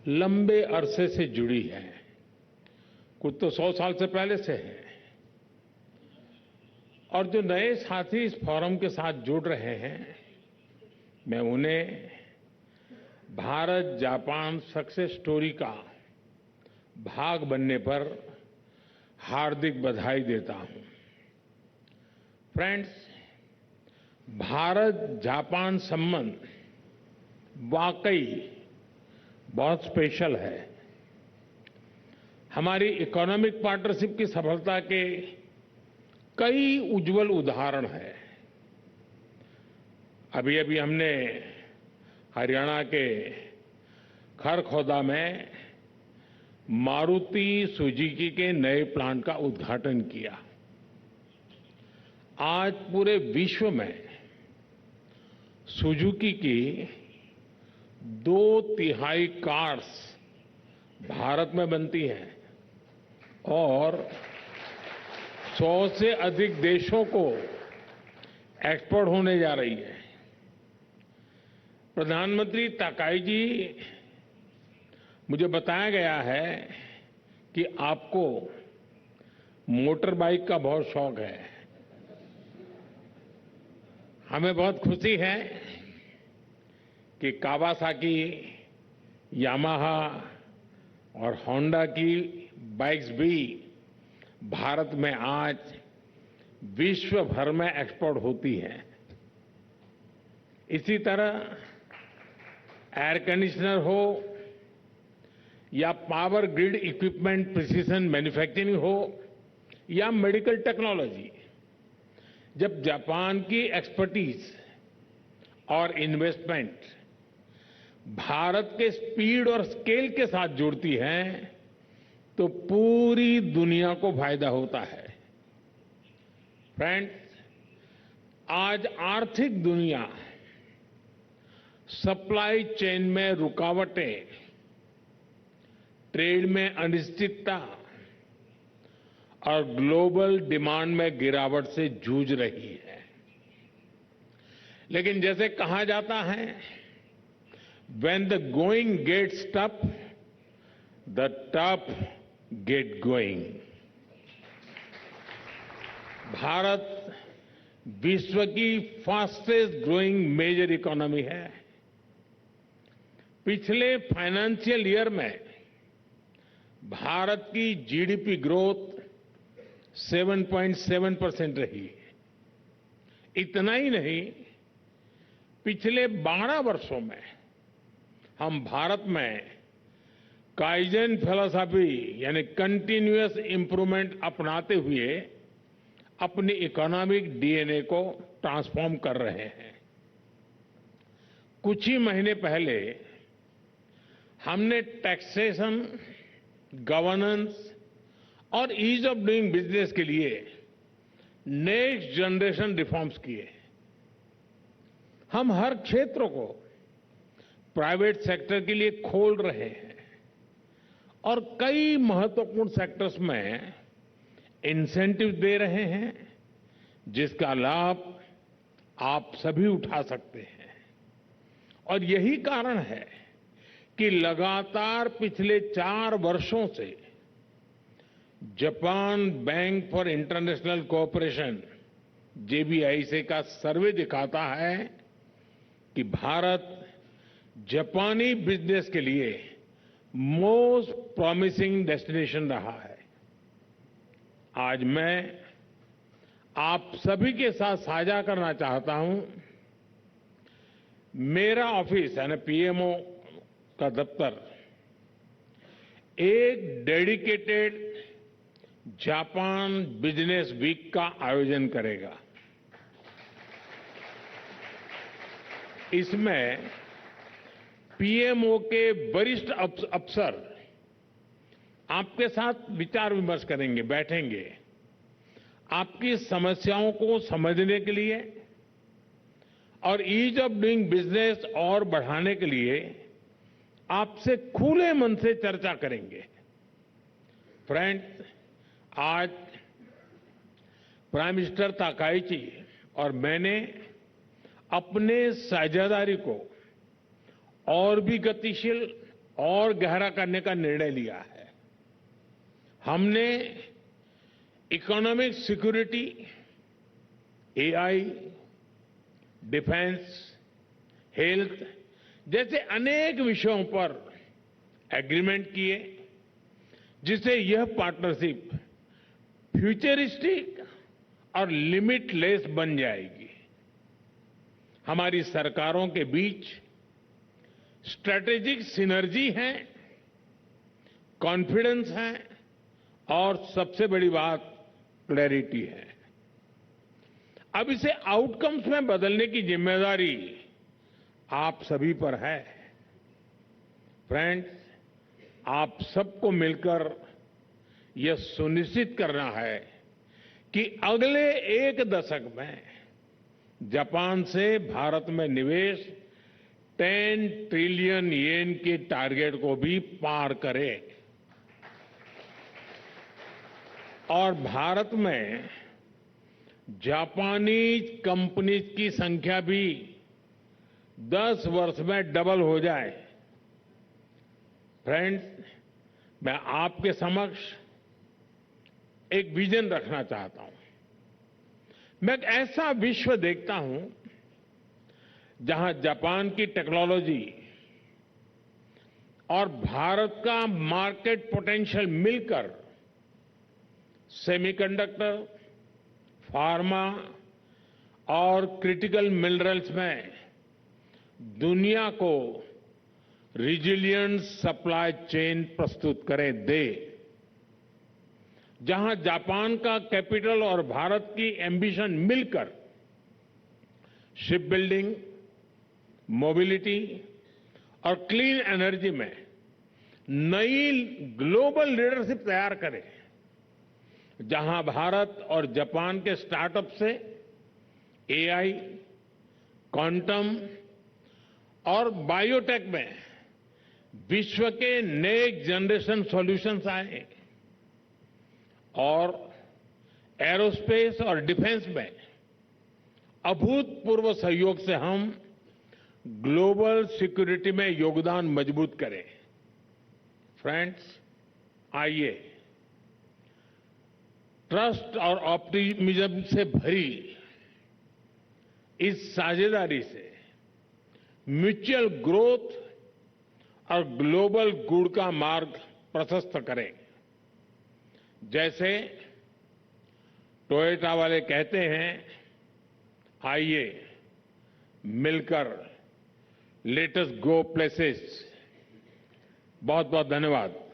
लंबे अरसे से जुड़ी है। कुछ तो 100 साल से पहले से है। और जो नए साथी इस फोरम के साथ जुड़ रहे हैं, मैं उन्हें भारत जापान सक्सेस स्टोरी का भाग बनने पर हार्दिक बधाई देता हूं। फ्रेंड्स, भारत जापान संबंध वाकई बहुत स्पेशल है। हमारी इकोनॉमिक पार्टनरशिप की सफलता के कई उज्जवल उदाहरण हैं। अभी अभी हमने हरियाणा के खरखौदा में मारुति सुजुकी के नए प्लांट का उद्घाटन किया। आज पूरे विश्व में सुजुकी की 2/3 कार्स भारत में बनती हैं और 100 से अधिक देशों को एक्सपोर्ट होने जा रही है। प्रधानमंत्री ताकाई जी, मुझे बताया गया है कि आपको मोटर बाइक का बहुत शौक है। हमें बहुत खुशी है कि कावासाकी, यामाहा और होंडा की बाइक्स भी भारत में आज विश्व भर में एक्सपोर्ट होती हैं। इसी तरह एयर कंडीशनर हो या power grid equipment precision manufacturing हो या मेडिकल टेक्नोलॉजी, जब जापान की एक्सपर्टीज और इन्वेस्टमेंट भारत के स्पीड और स्केल के साथ जुड़ती हैं तो पूरी दुनिया को फायदा होता है। फ्रेंड्स, आज आर्थिक दुनिया सप्लाई चेन में रुकावटें, ट्रेड में अनिश्चितता और ग्लोबल डिमांड में गिरावट से जूझ रही है। लेकिन जैसे कहा जाता है, when the going gets tough, the tough get going। Bharat विश्व की फास्टेस्ट ग्रोइंग मेजर इकोनॉमी है। पिछले फाइनेंशियल ईयर में भारत की जीडीपी ग्रोथ 7.7% रही। इतना ही नहीं, पिछले 12 वर्षों में हम भारत में काइजन फिलॉसफी यानी कंटीन्यूअस इंप्रूवमेंट अपनाते हुए अपनी इकोनॉमिक डीएनए को ट्रांसफॉर्म कर रहे हैं। कुछ ही महीने पहले हमने टैक्सेशन, गवर्नेंस और ईज ऑफ डूइंग बिजनेस के लिए नेक्स्ट जनरेशन रिफॉर्म्स किए। हम हर क्षेत्र को प्राइवेट सेक्टर के लिए खोल रहे हैं और कई महत्वपूर्ण सेक्टर्स में इंसेंटिव दे रहे हैं, जिसका लाभ आप सभी उठा सकते हैं। और यही कारण है कि लगातार पिछले 4 वर्षों से Japan bank for international cooperation JBIC का सर्वे दिखाता है कि भारत जापानी बिजनेस के लिए मोस्ट प्रॉमिसिंग डेस्टिनेशन रहा है। आज मैं आप सभी के साथ साझा करना चाहता हूं, मेरा ऑफिस यानी पीएमओ का दफ्तर एक डेडिकेटेड जापान बिजनेस वीक का आयोजन करेगा। इसमें पीएमओ के वरिष्ठ अफसर आपके साथ विचार विमर्श करेंगे, बैठेंगे, आपकी समस्याओं को समझने के लिए और ईज ऑफ डूइंग बिजनेस और बढ़ाने के लिए आपसे खुले मन से चर्चा करेंगे। फ्रेंड्स, आज प्राइम मिनिस्टर ताकाइची और मैंने अपने साझेदारी को और भी गतिशील और गहरा करने का निर्णय लिया है। हमने economic security, AI, defence, health जैसे अनेक विषयों पर एग्रीमेंट किए, जिससे यह पार्टनरशिप फ्यूचरिस्टिक और लिमिटलेस बन जाएगी। हमारी सरकारों के बीच स्ट्रैटेजिक सिनर्जी है, कॉन्फिडेंस है और सबसे बड़ी बात क्लैरिटी है। अब इसे आउटकम्स में बदलने की जिम्मेदारी आप सभी पर है। फ्रेंड्स, आप सबको मिलकर यह सुनिश्चित करना है कि अगले एक दशक में जापान से भारत में निवेश 10 ट्रिलियन येन के टारगेट को भी पार करे और भारत में जापानी कंपनीज की संख्या भी 10 वर्ष में डबल हो जाए। फ्रेंड्स, मैं आपके समक्ष एक विजन रखना चाहता हूं। मैं एक ऐसा विश्व देखता हूं जहां जापान की टेक्नोलॉजी और भारत का मार्केट पोटेंशियल मिलकर सेमीकंडक्टर, फार्मा और क्रिटिकल मिनरल्स में दुनिया को रिजिलिएंट सप्लाई चेन प्रस्तुत दे। जहां जापान का कैपिटल और भारत की एंबिशन मिलकर शिप बिल्डिंग, मोबिलिटी और क्लीन एनर्जी में नई ग्लोबल लीडरशिप तैयार करे, जहां भारत और जापान के स्टार्टअप से एआई, क्वांटम और बायोटेक में विश्व के नेक्स्ट जनरेशन सॉल्यूशंस आए और एरोस्पेस और डिफेंस में अभूतपूर्व सहयोग से हम ग्लोबल सिक्योरिटी में योगदान मजबूत करें। फ्रेंड्स, आइए ट्रस्ट और ऑप्टिमिज्म से भरी इस साझेदारी से म्यूचुअल ग्रोथ और ग्लोबल गुड का मार्ग प्रशस्त करें। जैसे टोयोटा वाले कहते हैं, आइए मिलकर लेट अस गो प्लेसेस। बहुत बहुत धन्यवाद।